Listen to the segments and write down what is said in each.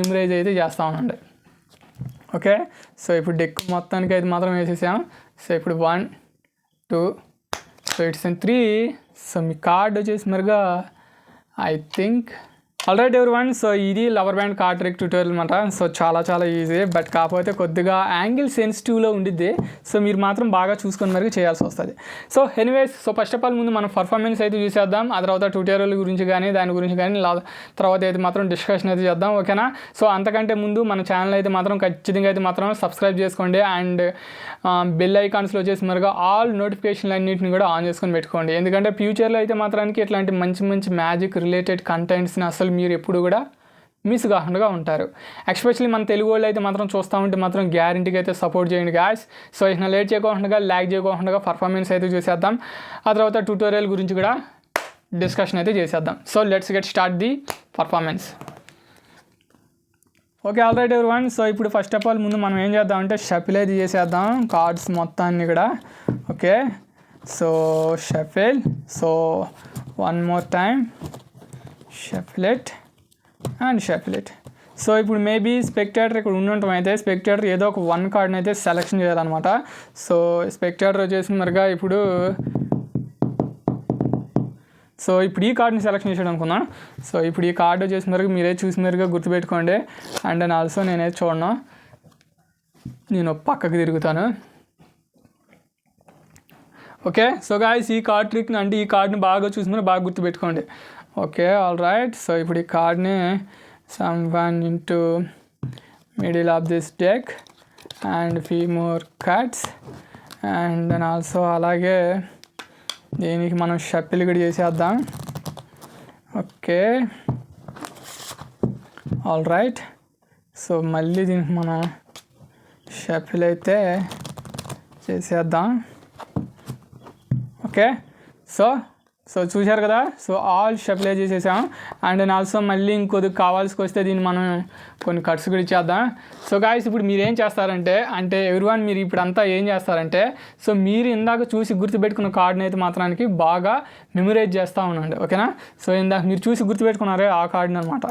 Memorise అయితే చేస్తూ ఉండండి. ఓకే, సో ఇప్పుడు డెక్ మొత్తానికి అయితే మాత్రం వేసేసాం. సో ఇప్పుడు 1 2 సో ఇట్స్ 3. సో మీ కార్డ్ వచ్చేసి మరిగా I think alright everyone. So ఇది లవర్ బ్యాండ్ కార్డ్ ట్రిక్ ట్యూటోరియల్ అనమాట. సో చాలా ఈజీ, బట్ కాకపోతే కొద్దిగా యాంగిల్ సెన్సిటివ్లో ఉండిద్ది. సో మీరు మాత్రం బాగా చూసుకొని మరికి చేయాల్సి వస్తుంది. So anyways, so first of all ముందు మనం పర్ఫార్మెన్స్ అయితే చూసేద్దాం. ఆ తర్వాత ట్యూటోరియల్ గురించి కానీ దాని గురించి కానీ తర్వాత అయితే మాత్రం డిస్కషన్ అయితే చేద్దాం. ఓకేనా? సో అంతకంటే ముందు మన ఛానల్ అయితే మాత్రం ఖచ్చితంగా అయితే మాత్రం సబ్స్క్రైబ్ చేసుకోండి. అండ్ బెల్ ఐకాన్స్లో వచ్చేసి మరిగా ఆల్ నోటిఫికేషన్లు అన్నింటిని కూడా ఆన్ చేసుకొని పెట్టుకోండి. ఎందుకంటే ఫ్యూచర్లో అయితే మాత్రానికి ఇట్లాంటి మంచి మ్యాజిక్ రిలేటెడ్ కంటెంట్స్ని అసలు మీరు ఎప్పుడు కూడా మిస్ కాకుండా ఉంటారు. ఎస్పెషల్లీ మన తెలుగు వాళ్ళు అయితే మాత్రం చూస్తూ ఉంటే మాత్రం గ్యారంటీగా అయితే సపోర్ట్ చేయండి గాయ్స్. సో ఇక లేట్ చేయకుండా ల్యాగ్ చేయకుండా పర్ఫార్మెన్స్ అయితే చూసేద్దాం. ఆ తర్వాత ట్యూటోరియల్ గురించి కూడా డిస్కషన్ అయితే చేసేద్దాం. So let's get start the performance. Okay, alright everyone. So ఇప్పుడు ఫస్ట్ ఆఫ్ ఆల్ ముందు మనం ఏం చేద్దామంటే షఫిల్ అయితే చేసేద్దాం కార్డ్స్ మొత్తాన్ని కూడా. Okay, so shuffle. So 1 more time shuffle it and shuffle it. So ఇప్పుడు మేబీ స్పెక్టేటర్ ఇక్కడ ఉండటం అయితే స్పెక్టేటర్ ఏదో ఒక 1 కార్డ్ని అయితే సెలెక్షన్ చేయాలన్నమాట. సో స్పెక్టేటర్ వచ్చేసి మరిగా ఇప్పుడు ఈ కార్డ్ని సెలెక్షన్ చేసాడు అనుకున్నాను. సో ఇప్పుడు ఈ కార్డు వచ్చేసి మరిగా మీరే చూసి మరిగా గుర్తుపెట్టుకోండి. అండ్ అండ్ ఆల్సో నేనైతే చూడను, నేను పక్కకి తిరుగుతాను. ఓకే, సో గాయ్స్ ఈ కార్డ్ ట్రిక్ని అంటే ఈ కార్డ్ని బాగా చూసి మరి బాగా గుర్తుపెట్టుకోండి. Okay, all right. సో ఇప్పుడు ఈ కార్డ్ని సమ్1 into middle of this deck and few more cards. And then also అలాగే దీనికి మనం షఫిల్ కూడా చేసేద్దాం. Okay, all right. సో మళ్ళీ దీనికి మనం షఫిల్ అయితే చేసేద్దాం. ఓకే, సో చూశారు కదా. సో ఆల్ షఫిల్ చేసేసాం. అండ్ ఆల్సో మళ్ళీ ఇంకొద్ది కావాల్సి వస్తే దీన్ని మనం కొన్ని కట్స్ కూడా ఇచ్చేద్దాం. సో గాయ్స్ ఇప్పుడు మీరు ఏం చేస్తారంటే ఎవరివన్ మీరు ఇప్పుడు అంతా ఏం చేస్తారంటే సో మీరు ఇందాక చూసి గుర్తుపెట్టుకున్న కార్డ్ని అయితే మాత్రానికి బాగా మెమరైజ్ చేస్తూ ఉండండి. ఓకేనా? సో ఇందాక మీరు చూసి గుర్తుపెట్టుకున్నారే ఆ కార్డ్ని అనమాట.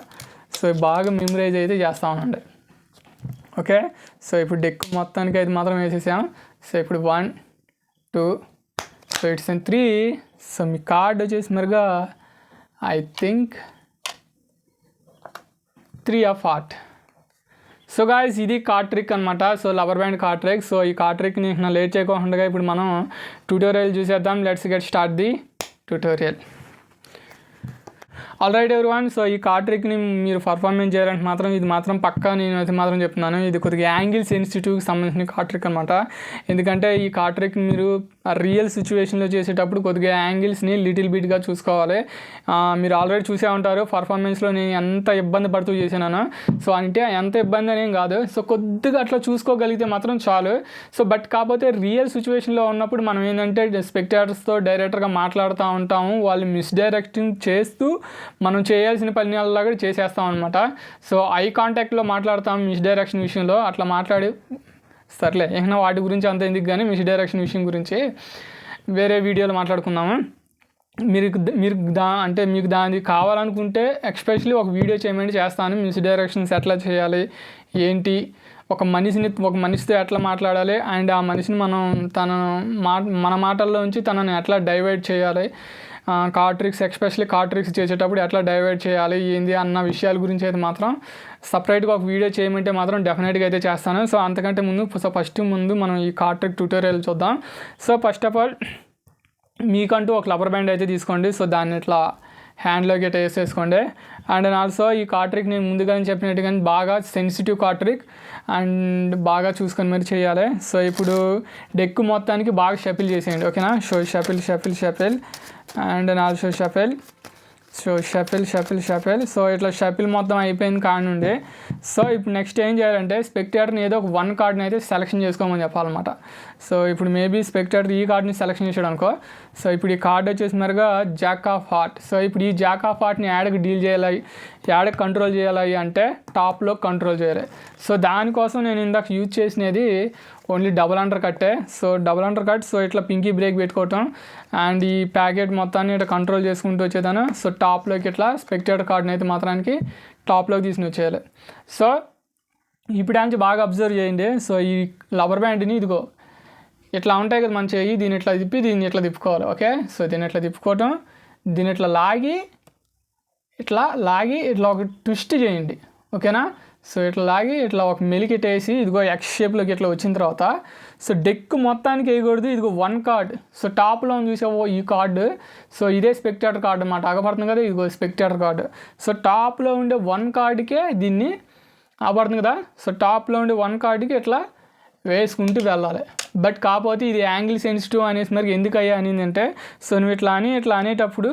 సో బాగా మెమరైజ్ అయితే చేస్తూ ఉండండి. ఓకే, సో ఇప్పుడు డెక్ మొత్తానికి అయితే మాత్రం వేసేసాం. సో ఇప్పుడు 1 2 సో ఇట్స్ 3. సో మీ కార్డ్ వచ్చేసి మరిగా I think 3 of heart. So guys ఇది కార్డ్ ట్రిక్ అనమాట. So lover band card trick. So ఈ కార్డ్ ట్రిక్ని లేట్ చేయకుండా ఇప్పుడు మనం ట్యూటోరియల్ చూసేద్దాం. Let's get start the tutorial. Alright everyone. So ఈ కార్డ్ ట్రిక్ని మీరు పర్ఫార్మెన్స్ చేయాలంటే మాత్రం ఇది మాత్రం పక్కా నేను అయితే మాత్రం చెప్తున్నాను. ఇది కొద్దిగా యాంగిల్ సెన్సిటివ్కి సంబంధించిన కార్డ్ ట్రిక్ అనమాట. ఎందుకంటే ఈ కార్డ్ ట్రిక్ మీరు రియల్ సిచ్యువేషన్లో చేసేటప్పుడు కొద్దిగా యాంగిల్స్ని లిటిల్ బిట్గా చూసుకోవాలి. మీరు ఆల్రెడీ చూసే ఉంటారు పర్ఫార్మెన్స్లో నేను ఎంత ఇబ్బంది పడుతూ చేశాను. సో అంటే ఎంత ఇబ్బంది అనేం కాదు. సో కొద్దిగా అట్లా చూసుకోగలిగితే మాత్రం చాలు. సో బట్ కాకపోతే రియల్ సిచ్యువేషన్లో ఉన్నప్పుడు మనం ఏంటంటే స్పెక్టేటర్స్తో డైరెక్టర్గా మాట్లాడుతూ ఉంటాము. వాళ్ళు మిస్డైరెక్టింగ్ చేస్తూ మనం చేయాల్సిన పనిలాగా కూడా చేసేస్తాం అనమాట. సో ఐ కాంటాక్ట్లో మాట్లాడతాం మిస్డైరెక్షన్ విషయంలో. అట్లా మాట్లాడి సర్లే ఏమైనా వాటి గురించి అంత ఎందుకు కానీ మిస్డైరెక్షన్ విషయం గురించి వేరే వీడియోలో మాట్లాడుకుందాము. మీకు దాని కావాలనుకుంటే ఎస్పెషల్లీ ఒక వీడియో చేయమని చేస్తాను. మిస్డైరెక్షన్స్ ఎట్లా చేయాలి, ఏంటి, ఒక మనిషితో ఎట్లా మాట్లాడాలి, అండ్ ఆ మనిషిని మనం మన మాటల్లో ఉంచి తనని ఎట్లా డైవర్ట్ చేయాలి, card tricks especially card tricks చేసేటప్పుడు ఎట్లా డైవర్ట్ చేయాలి ఏంది అన్న విషయాల గురించి అయితే మాత్రం సపరేట్గా ఒక వీడియో చేయమంటే మాత్రం డెఫినెట్గా అయితే చేస్తాను. సో అంతకంటే ముందు మనం ఈ కార్డ్ ట్రిక్ ట్యూటోరియల్ చూద్దాం. సో ఫస్ట్ ఆఫ్ ఆల్ మీకంటూ ఒక రబ్బర్ బ్యాండ్ అయితే తీసుకోండి. సో దాన్ని ఇట్లా హ్యాండ్లోకి అయితే వేసేసుకోండి. అండ్ ఆల్సో ఈ కార్డ్ ట్రిక్ నేను ముందుగానే చెప్పినట్టుగా బాగా సెన్సిటివ్ కార్డ్ ట్రిక్ అండ్ బాగా చూసుకొని మరి చేయాలి. సో ఇప్పుడు డెక్ మొత్తానికి బాగా షఫిల్ చేసేయండి. ఓకేనా? So shuffle and also shuffle. So shuffle. So ఇట్లా షఫిల్ మొత్తం అయిపోయింది కార్డ్ నుండి. సో ఇప్పుడు నెక్స్ట్ ఏం చేయాలంటే స్పెక్టేటర్ని ఏదో ఒక 1 కార్డ్ని అయితే సెలెక్షన్ చేసుకోమని చెప్పాలన్నమాట. సో ఇప్పుడు మేబీ స్పెక్టేటర్ ఈ కార్డ్ని సెలెక్షన్ చేసాడు అనుకో. సో ఇప్పుడు ఈ కార్డ్ వచ్చేసి మరిగా జాక్ ఆఫ్ హార్ట్. సో ఇప్పుడు ఈ జాక్ ఆఫ్ హార్ట్ని యాడకి డీల్ చేయాలి, యాడకి కంట్రోల్ చేయాలి అంటే టాప్లో కంట్రోల్ చేయాలి. సో దానికోసం నేను ఇందాక యూజ్ చేసినది ఓన్లీ డబుల్ అండర్ కట్టే. So double under cut. So ఇట్లా పింకీ బ్రేక్ పెట్టుకోవటం అండ్ ఈ ప్యాకెట్ మొత్తాన్ని ఇట్లా కంట్రోల్ చేసుకుంటూ వచ్చేదాను. సో టాప్లోకి ఇట్లా స్పెక్టేటర్ కార్డ్ని అయితే మాత్రానికి టాప్లోకి తీసుకుని వచ్చేయాలి. సో ఇప్పుడు నుంచి బాగా అబ్జర్వ్ చేయండి. సో ఈ రబ్బర్ బ్యాండ్ని ఇదిగో ఇట్లా ఉంటాయి కదా మన చెయ్యి, దీన్ని ఇట్లా తిప్పి దీన్ని ఇట్లా తిప్పుకోవాలి. ఓకే, సో దీన్ని ఇట్లా తిప్పుకోవటం, దీన్ని ఇట్లా లాగి ఇట్లా ఒక ట్విస్ట్ చేయండి. ఓకేనా, సో ఇట్లా లాగి ఇట్లా ఒక మెలికెట్టేసి ఇదిగో ఎక్స్ షేప్లోకి ఇట్లా వచ్చిన తర్వాత సో డెక్ మొత్తానికి వేయకూడదు. ఇదిగో 1 కార్డ్, సో టాప్లో చూసావో ఈ కార్డు, సో ఇదే స్పెక్టేటర్ కార్డు అన్నమాట. అగపడుతుంది కదా, ఇదిగో స్పెక్టేటర్ కార్డు. సో టాప్లో ఉండే 1 కార్డుకే దీన్ని అగపడుతుంది కదా, సో టాప్లో ఉండే 1 కార్డుకి ఇట్లా వేసుకుంటూ వెళ్ళాలి. బట్ కాకపోతే ఇది యాంగిల్ సెన్సిటివ్ అనేసి మరి ఎందుకు అయ్యా అనిందంటే, సో నువ్వు ఇట్లా అనేటప్పుడు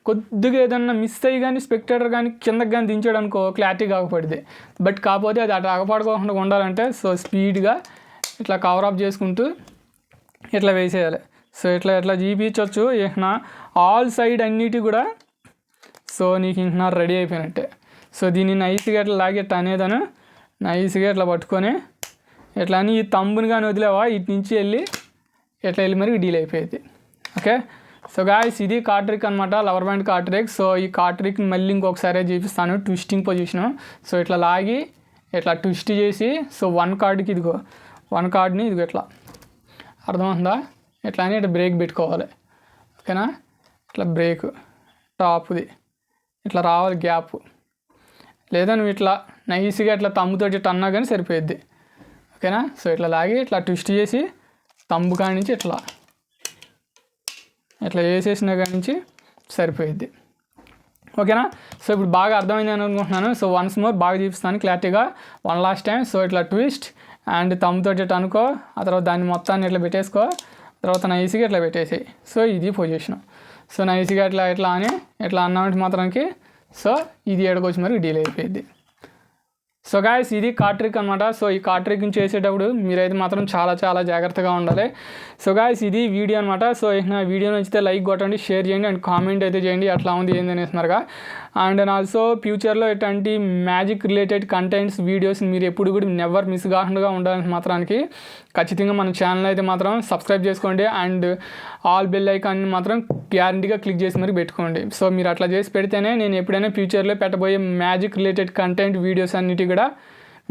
కొద్దిగా ఏదన్నా మిస్ అయ్యి కానీ స్పెక్టేటర్ కానీ కిందకి కానీ దించాడు అనుకో క్లారిటీ కాకపోయింది. బట్ కాకపోతే అది అటు అగపడుకోకుండా ఉండాలంటే సో స్పీడ్గా ఇట్లా కవర్ అప్ చేసుకుంటూ ఇట్లా వేసేయాలి. సో ఇట్లా చూపించవచ్చు. ఇంకా ఆల్ సైడ్ అన్నిటి కూడా సో నీకు ఇంకా రెడీ అయిపోయినట్టే. సో దీన్ని నైస్గా ఇట్లా లాగి ఇట్లా అనేదాను, నైస్గా ఇట్లా పట్టుకొని ఇట్లా అని ఈ తంబుని కానీ వదిలేవా ఇటు నుంచి వెళ్ళి మరి డీల్ అయిపోయింది. ఓకే, సో గాయ్స్ ఇది కార్డ్ ట్రిక్ అనమాట, rubber band card trick. So ఈ కార్డ్ ట్రిక్ని మళ్ళీ ఇంకొకసారి చూపిస్తాను, ట్విస్టింగ్ పొజిషను. సో ఇట్లా లాగి ఇట్లా ట్విస్ట్ చేసి సో 1 కార్డుకి ఇదిగో 1 కార్డ్ని ఇదిగో ఇట్లా అర్థమవుతుందా, ఇట్లా అని ఇట్లా బ్రేక్ పెట్టుకోవాలి. ఓకేనా, ఇట్లా బ్రేక్ టాప్ది ఇట్లా రావాలి గ్యాప్, లేదా నువ్వు ఇట్లా నైస్గా ఇట్లా తమ్ముతోటి ఇట్లా అన్నా కానీ సరిపోయిద్ది. ఓకేనా, సో ఇట్లా లాగి ఇట్లా ట్విస్ట్ చేసి తంబు కాడి నుంచి ఇట్లా వేసేసిన కాడి నుంచి సరిపోయిద్ది. ఓకేనా, సో ఇప్పుడు బాగా అర్థమైంది అని అనుకుంటున్నాను. సో వన్స్ మోర్ బాగా చూపిస్తాను క్లారిటీగా, 1 లాస్ట్ టైం. సో ఇట్లా ట్విస్ట్ అండ్ తమ్ముతోటి ఇట్లా అనుకో, ఆ తర్వాత దాన్ని మొత్తాన్ని ఇట్లా పెట్టేసుకో, తర్వాత నైస్గా ఇట్లా పెట్టేసేయి. సో ఇది పొజిషన్. సో నైస్గా ఇట్లా అని ఇట్లా అన్నామంటే మాత్రానికి సో ఇది ఏడుకొచ్చి మరి డీల్ అయిపోయింది. సో గాయస్ ఇది కార్డ్ ట్రిక్ అనమాట. సో ఈ కార్డ్ ట్రిక్ని చేసేటప్పుడు మీరైతే మాత్రం చాలా జాగ్రత్తగా ఉండాలి. సో గాయస్ ఇది వీడియో అనమాట. సో నా వీడియో నచ్చితే లైక్ కొట్టండి, షేర్ చేయండి అండ్ కామెంట్ అయితే చేయండి అట్లా ఉంది ఏంది అనేస్తున్నారుగా. అండ్ ఆల్సో ఫ్యూచర్లో ఇట్లాంటి మ్యాజిక్ రిలేటెడ్ కంటెంట్స్ వీడియోస్ మీరు ఎప్పుడు కూడా నెవర్ మిస్ కాకుండా ఉండాలని మాత్రానికి ఖచ్చితంగా మన ఛానల్ అయితే మాత్రం సబ్స్క్రైబ్ చేసుకోండి అండ్ ఆల్ బెల్ ఐకాన్ని మాత్రం గ్యారంటీగా క్లిక్ చేసి మరి పెట్టుకోండి. సో మీరు అట్లా చేసి పెడితేనే నేను ఎప్పుడైనా ఫ్యూచర్లో పెట్టబోయే మ్యాజిక్ రిలేటెడ్ కంటెంట్ వీడియోస్ అన్నిటి కూడా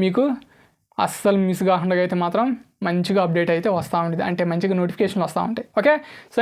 మీకు అస్సలు మిస్ కాకుండా అయితే మాత్రం మంచిగా అప్డేట్ అయితే వస్తూ ఉంటుంది, అంటే మంచిగా నోటిఫికేషన్ వస్తూ ఉంటాయి. Okay, so